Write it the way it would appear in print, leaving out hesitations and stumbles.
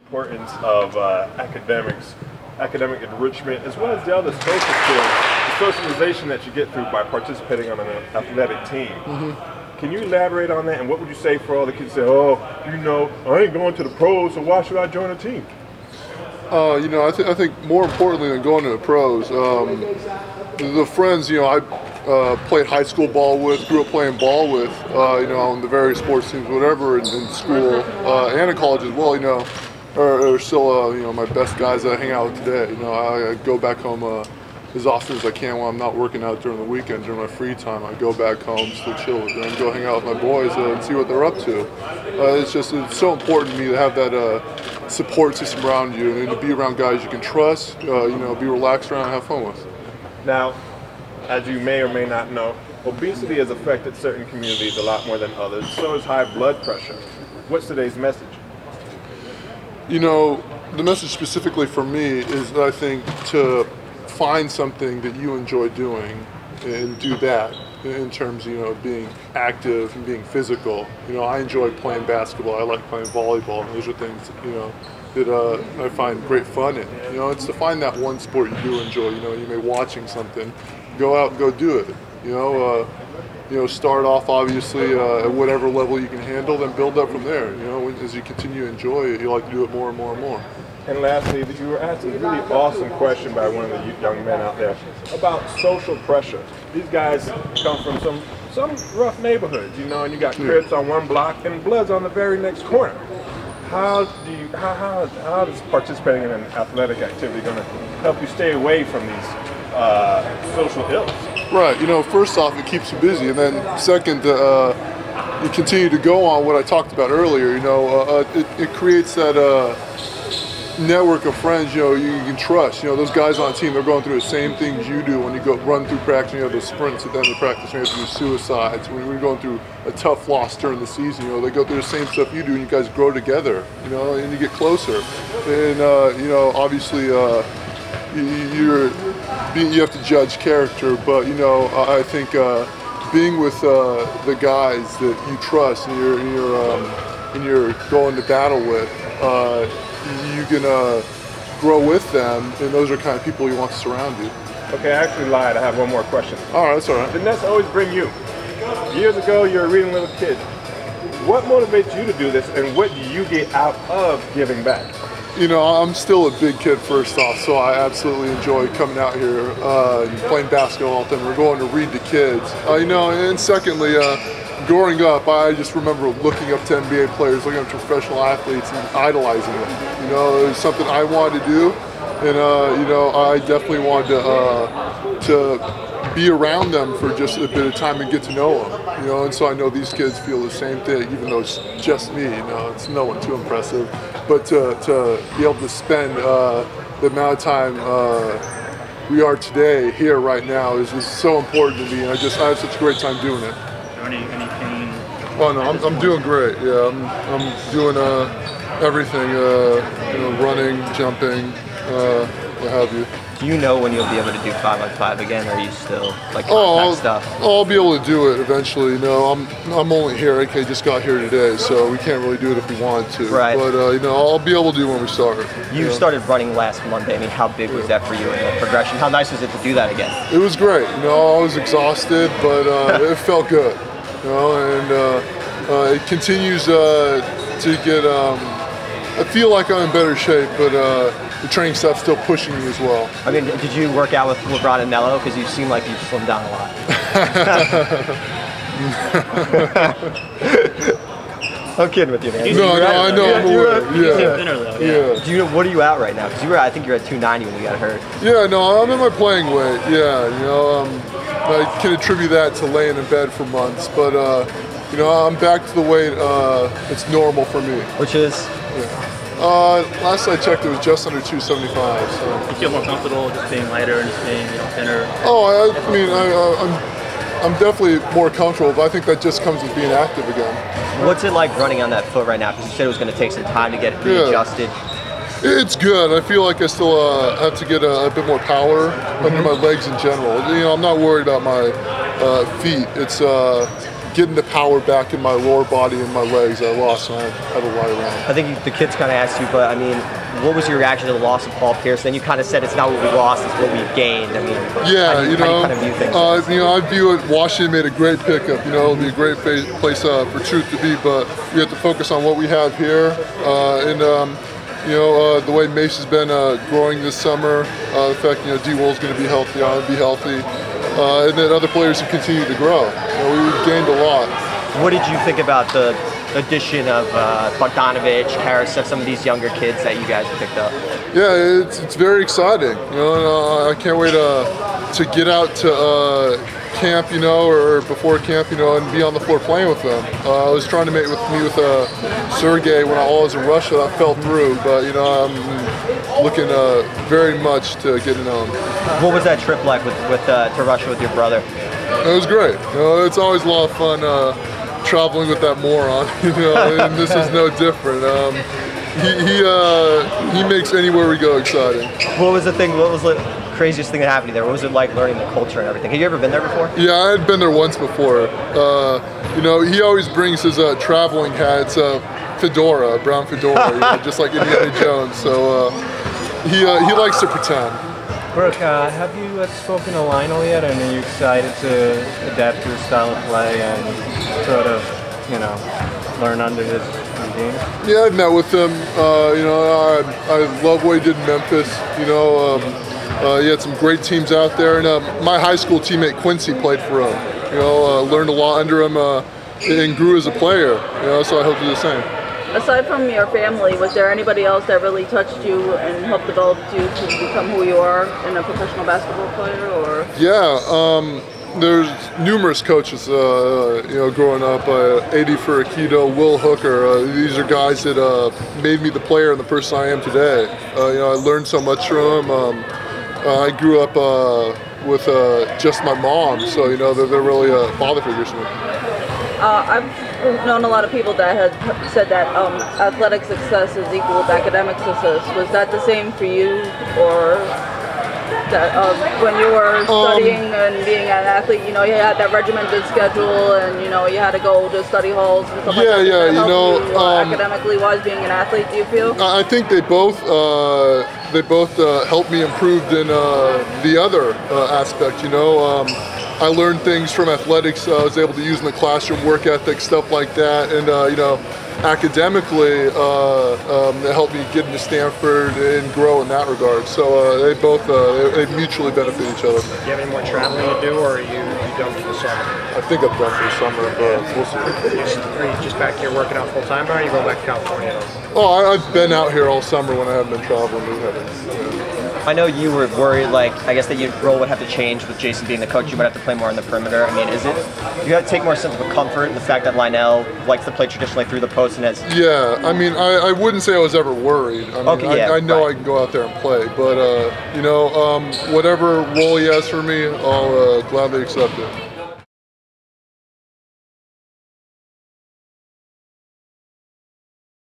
importance of academic enrichment, as well as the other social skills, the socialization that you get through by participating on an athletic team. Can you elaborate on that? And what would you say for all the kids that say, oh, you know, I ain't going to the pros, so why should I join a team? You know, I think more importantly than going to the pros, the friends, you know, I played high school ball with, grew up playing ball with, you know, on the various sports teams, whatever, in school and in college as well, you know, are still, you know, my best guys that I hang out with today. You know, I go back home as often as I can when I'm not working out during the weekend, during my free time. I go back home, still chill with them, go hang out with my boys and see what they're up to. It's so important to me to have that support system around you and to be around guys you can trust, you know, be relaxed around and have fun with. Now, as you may or may not know, obesity has affected certain communities a lot more than others. So is high blood pressure. What's today's message? You know, the message specifically for me is that I think to find something that you enjoy doing and do that in terms of, you know, being active and being physical. You know, I enjoy playing basketball. I like playing volleyball. And those are things, you know, that I find great fun in. You know, it's to find that one sport you do enjoy. You know, you may be watching something, go out and go do it. You know, start off obviously at whatever level you can handle, then build up from there. You know, as you continue to enjoy it, you like to do it more and more and more. And lastly, you were asked a really awesome question by one of the young men out there about social pressure. These guys come from some rough neighborhoods, you know, and you got cribs on one block and Bloods on the very next corner. How is participating in an athletic activity going to help you stay away from these social ills? Right. You know, first off, it keeps you busy, and then second, you continue to go on what I talked about earlier. You know, it creates that network of friends, you know, you can trust. You know, those guys on the team, they're going through the same things you do when you go run through practice, and you have those sprints at the end of practice, and you have to do suicides. When you're going through a tough loss during the season, you know, they go through the same stuff you do, and you guys grow together, you know, and you get closer. And, you know, obviously, you have to judge character, but, you know, I think being with the guys that you trust and you're going to battle with, you can grow with them, and those are the kind of people you want to surround you. Okay, I actually lied. I have one more question. All right, that's all right. Didn't that always bring you? Years ago, you were a reading little kid. What motivates you to do this, and what do you get out of giving back? You know, I'm still a big kid first off, so I absolutely enjoy coming out here and playing basketball all the time. We're going to read to kids. You know, and secondly, growing up, I just remember looking up to NBA players, looking up to professional athletes and idolizing them. You know, it was something I wanted to do, and you know, I definitely wanted to be around them for just a bit of time and get to know them. You know, and so I know these kids feel the same thing, even though it's just me. You know, it's no one too impressive, but to be able to spend the amount of time we are today here right now is so important to me, and I have such a great time doing it. Any pain? Oh no, I'm doing great. Yeah, I'm doing everything. You know, running, jumping, what have you. Do you know when you'll be able to do 5-on-5 again, or are you still like contact stuff? I'll be able to do it eventually. You know, I'm only here. AK just got here today, so we can't really do it if we wanted to. Right. But you know, I'll be able to do it when we start. You started running last Monday. I mean, how big was that for you in the progression? How nice was it to do that again? It was great. You know, I was exhausted, but it felt good. You know, and it continues to get. I feel like I'm in better shape, but the training staff's still pushing me as well. I mean, did you work out with LeBron and Melo? Because you seem like you've slimmed down a lot. I'm kidding with you, man. No, I know. I'm aware. Yeah. Do you know, what are you at right now? Because I think you're at 290 when you got hurt. Yeah, no, I'm in my playing weight. Yeah, you know, I can attribute that to laying in bed for months, but you know, I'm back to the weight that's normal for me. Which is? Yeah. Last I checked, it was just under 275. So. You feel more comfortable just being lighter and just being, you know, thinner? Oh, I mean, I'm definitely more comfortable, but I think that just comes with being active again. What's it like running on that foot right now? Because you said it was going to take some time to get readjusted. It's good. I feel like I still have to get a bit more power under my legs in general. You know, I'm not worried about my feet. It's getting the power back in my lower body and my legs I lost when I had to lie around. I think the kids kind of asked you, but I mean, what was your reaction to the loss of Paul Pierce? Then you kind of said it's not what we lost, it's what we gained. I mean, yeah, how do you kind of view things? I view it. Washington made a great pickup. It'll be a great place for Truth to be, but we have to focus on what we have here. The way Mace has been growing this summer, the fact D. Wool's going to be healthy, I'm going to be healthy, and then other players have continued to grow. We've gained a lot. What did you think about the addition of Bogdanovich, Karasev, some of these younger kids that you guys picked up? Yeah, it's very exciting. And I can't wait to get out to camp, or before camp, and be on the floor playing with them. I was trying to meet with Sergey when I was in Russia. That fell through, but I'm looking very much to get to know him. What was that trip like to Russia with your brother? It was great. It's always a lot of fun traveling with that moron. And this is no different. He makes anywhere we go exciting. What was the craziest thing that happened there? What was it like learning the culture and everything? Have you ever been there before? Yeah, I had been there once before. He always brings his traveling hat. It's a fedora, brown fedora, just like Indiana Jones. So he likes to pretend. Brook, have you spoken to Lionel yet? And are you excited to adapt to his style of play and sort of, learn under his regime? Yeah, I've met with him. I love what he did in Memphis. He had some great teams out there, and my high school teammate Quincy played for him. Learned a lot under him and grew as a player. So I hope to do the same. Aside from your family, was there anybody else that really touched you and helped develop you to become who you are in a professional basketball player? Or there's numerous coaches, growing up. Eddie Ferracchito, Will Hooker. These are guys that made me the player and the person I am today. I learned so much from them. I grew up with just my mom, so they're really father figures to me. I've known a lot of people that had said that athletic success is equal with academic success. Was that the same for you, or that when you were studying and being an athlete, you had that regimented schedule, and you had to go to study halls and stuff like that? Yeah, academically wise, being an athlete, do you feel? I think they both helped me improve in the other aspect. I learned things from athletics I was able to use in the classroom, work ethic, stuff like that, and academically it helped me get into Stanford and grow in that regard. So they both they mutually benefit each other. Do you have any more traveling to do, or are you done for the summer? I think I'm done for the summer, but we'll see. Are you just back here working out full time, or are you going back to California? Oh, I've been out here all summer when I haven't been traveling. I know you were worried, I guess that your role would have to change with Jason being the coach. You might have to play more on the perimeter. I mean, you have to take more sense of a comfort in the fact that Lionel likes to play traditionally through the post and has... Yeah, I mean, I wouldn't say I was ever worried. I know I can go out there and play, but, whatever role he has for me, I'll gladly accept it.